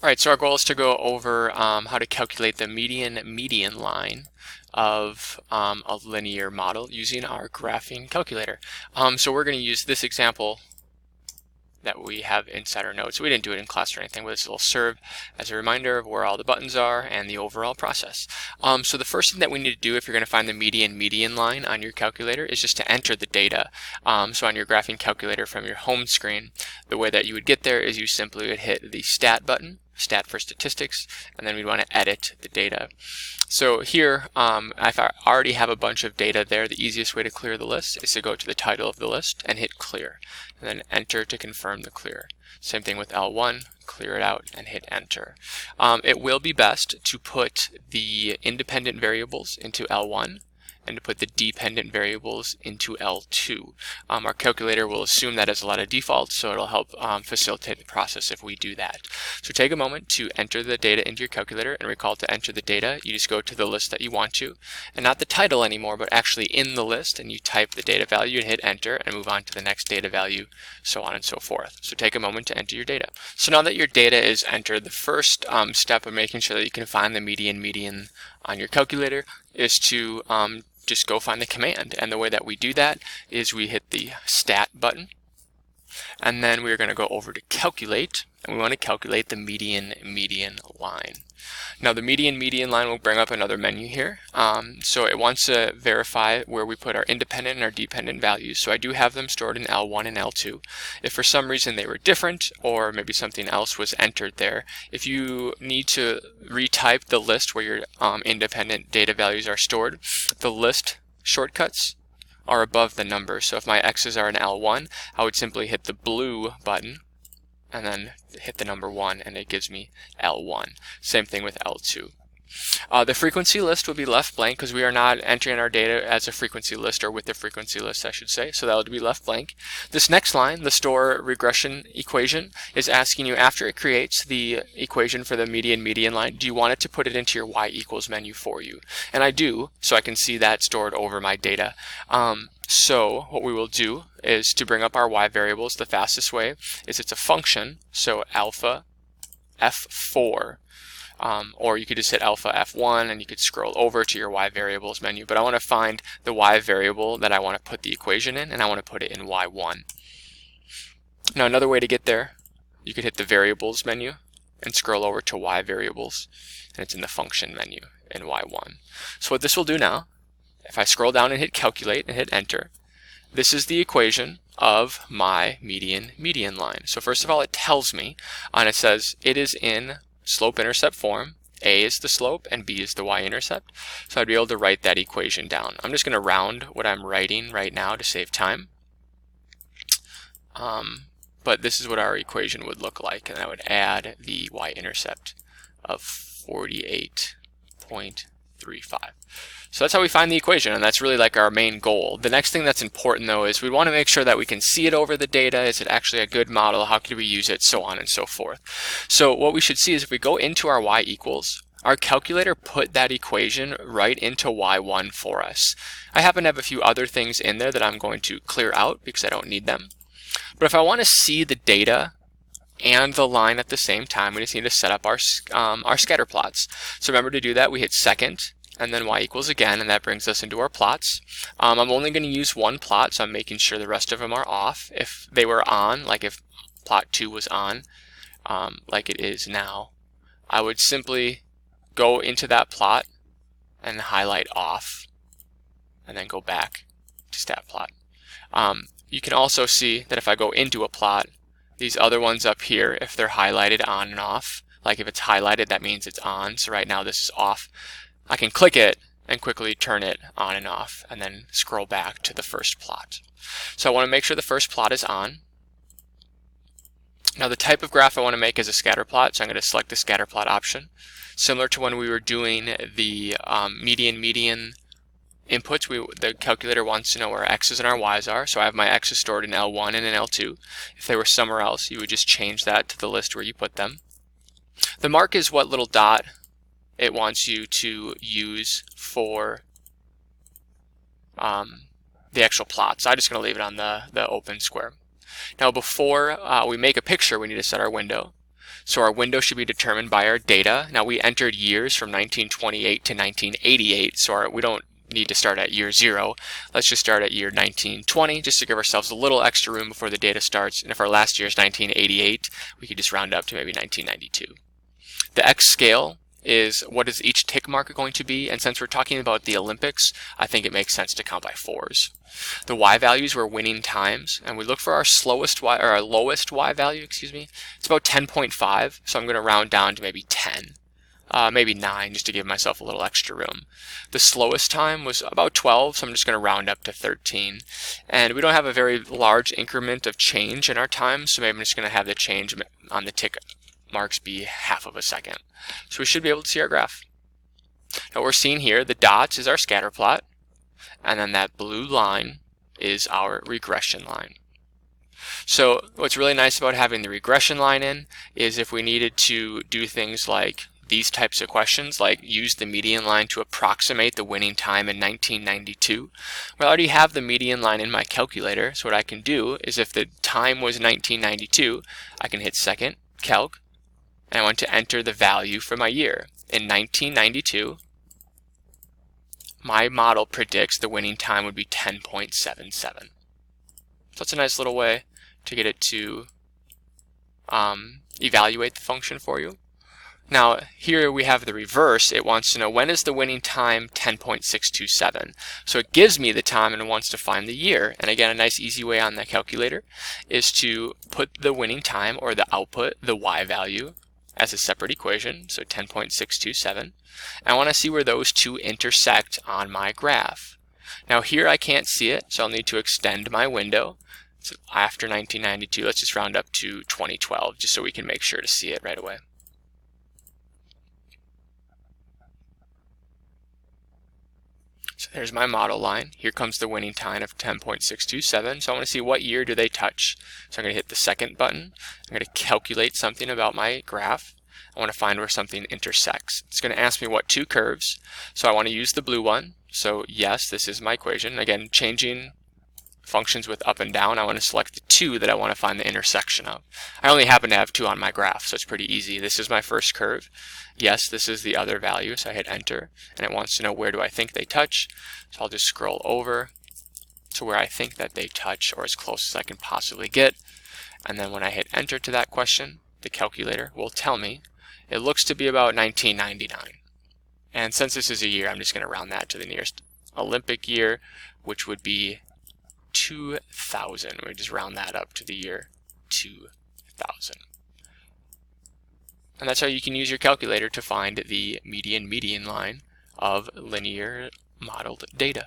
All right, so our goal is to go over how to calculate the median line of a linear model using our graphing calculator. So we're going to use this example that we have inside our notes. We didn't do it in class or anything, but this will serve as a reminder of where all the buttons are and the overall process. So the first thing that we need to do if you're going to find the median line on your calculator is just to enter the data. So on your graphing calculator from your home screen, the way that you would get there is you simply would hit the stat button, stat for statistics, and then we'd want to edit the data. So here, if I already have a bunch of data there, the easiest way to clear the list is to go to the title of the list and hit clear, and then enter to confirm the clear. Same thing with L1, clear it out and hit enter. It will be best to put the independent variables into L1 and to put the dependent variables into L2. Our calculator will assume that as a lot of defaults, so it'll help facilitate the process if we do that. So take a moment to enter the data into your calculator, and recall to enter the data, you just go to the list that you want to, and not the title anymore, but actually in the list, and you type the data value and hit enter and move on to the next data value, so on and so forth. So take a moment to enter your data. So now that your data is entered, the first step of making sure that you can find the median on your calculator is to just go find the command. And the way that we do that is we hit the stat button, and then we're going to go over to calculate, and we want to calculate the median line. Now the median line will bring up another menu here. So it wants to verify where we put our independent and our dependent values. So I do have them stored in L1 and L2. If for some reason they were different, or maybe something else was entered there, if you need to retype the list where your independent data values are stored, the list shortcuts are above the number. So if my X's are in L1, I would simply hit the blue button and then hit the number 1, and it gives me L1. Same thing with L2. The frequency list will be left blank because we are not entering our data as a frequency list, or with the frequency list I should say, so that would be left blank. This next line, the store regression equation, is asking you, after it creates the equation for the median line, do you want it to put it into your y equals menu for you? And I do, so I can see that stored over my data. So what we will do is to bring up our y variables, the fastest way is it's a function, so alpha F4. Or you could just hit alpha F1 and you could scroll over to your y variables menu. But I want to find the y variable that I want to put the equation in, and I want to put it in y1. Now another way to get there, you could hit the variables menu and scroll over to y variables, and it's in the function menu in y1. So what this will do now, if I scroll down and hit calculate and hit enter, this is the equation of my median line. So first of all, it tells me, and it says it is in slope-intercept form. A is the slope and B is the y-intercept. So I'd be able to write that equation down. I'm just going to round what I'm writing right now to save time. But this is what our equation would look like, and I would add the y-intercept of 48.35. So that's how we find the equation, and that's really like our main goal. The next thing that's important though is we want to make sure that we can see it over the data. Is it actually a good model? How can we use it? So on and so forth. So what we should see is if we go into our y equals, our calculator put that equation right into y1 for us. I happen to have a few other things in there that I'm going to clear out because I don't need them. But if I want to see the data and the line at the same time, we just need to set up our scatter plots. So remember to do that, we hit second and then y equals again, and that brings us into our plots. I'm only going to use one plot, so I'm making sure the rest of them are off. If they were on, like if plot 2 was on, like it is now, I would simply go into that plot and highlight off, and then go back to stat plot. You can also see that if I go into a plot, these other ones up here, if they're highlighted on and off, like if it's highlighted, that means it's on. So right now this is off. I can click it and quickly turn it on and off, and then scroll back to the first plot. So I want to make sure the first plot is on. Now the type of graph I want to make is a scatter plot, so I'm going to select the scatter plot option. Similar to when we were doing the median inputs, the calculator wants to know where our x's and our y's are, so I have my x's stored in L1 and in L2. If they were somewhere else, you would just change that to the list where you put them. The mark is what little dot it wants you to use for the actual plot. So I'm just going to leave it on the open square. Now before we make a picture, we need to set our window. So our window should be determined by our data. Now we entered years from 1928 to 1988, so we don't need to start at year 0. Let's just start at year 1920 just to give ourselves a little extra room before the data starts. And if our last year is 1988, we could just round up to maybe 1992. The X scale is what is each tick mark going to be, and since we're talking about the Olympics, I think it makes sense to count by 4s. The Y values were winning times, and we look for our slowest Y, or our lowest Y value, excuse me. It's about 10.5, so I'm going to round down to maybe 10. Maybe 9, just to give myself a little extra room. The slowest time was about 12, so I'm just going to round up to 13. And we don't have a very large increment of change in our time, so maybe I'm just going to have the change on the tick marks be half of a second. So we should be able to see our graph. Now what we're seeing here, the dots is our scatter plot, and then that blue line is our regression line. So what's really nice about having the regression line in is if we needed to do things like these types of questions, like use the median line to approximate the winning time in 1992. Well, I already have the median line in my calculator, so what I can do is if the time was 1992, I can hit second, calc, and I want to enter the value for my year. In 1992, my model predicts the winning time would be 10.77. So that's a nice little way to get it to evaluate the function for you. Now here we have the reverse. It wants to know when is the winning time 10.627. So it gives me the time and it wants to find the year. And again, a nice easy way on the calculator is to put the winning time, or the output, the Y value, as a separate equation, so 10.627. I want to see where those two intersect on my graph. Now here I can't see it, so I'll need to extend my window. So after 1992, let's just round up to 2012, just so we can make sure to see it right away. So there's my model line. Here comes the winning time of 10.627. So I want to see what year do they touch. So I'm going to hit the second button. I'm going to calculate something about my graph. I want to find where something intersects. It's going to ask me what two curves. So I want to use the blue one. So yes, this is my equation. Again, changing functions with up and down, I want to select the two that I want to find the intersection of. I only happen to have two on my graph, so it's pretty easy. This is my first curve. Yes, this is the other value, so I hit enter, and it wants to know where do I think they touch. So I'll just scroll over to where I think that they touch, or as close as I can possibly get. And then when I hit enter to that question, the calculator will tell me it looks to be about 1999. And since this is a year, I'm just going to round that to the nearest Olympic year, which would be 2000. We just round that up to the year 2000. And that's how you can use your calculator to find the median line of linear modeled data.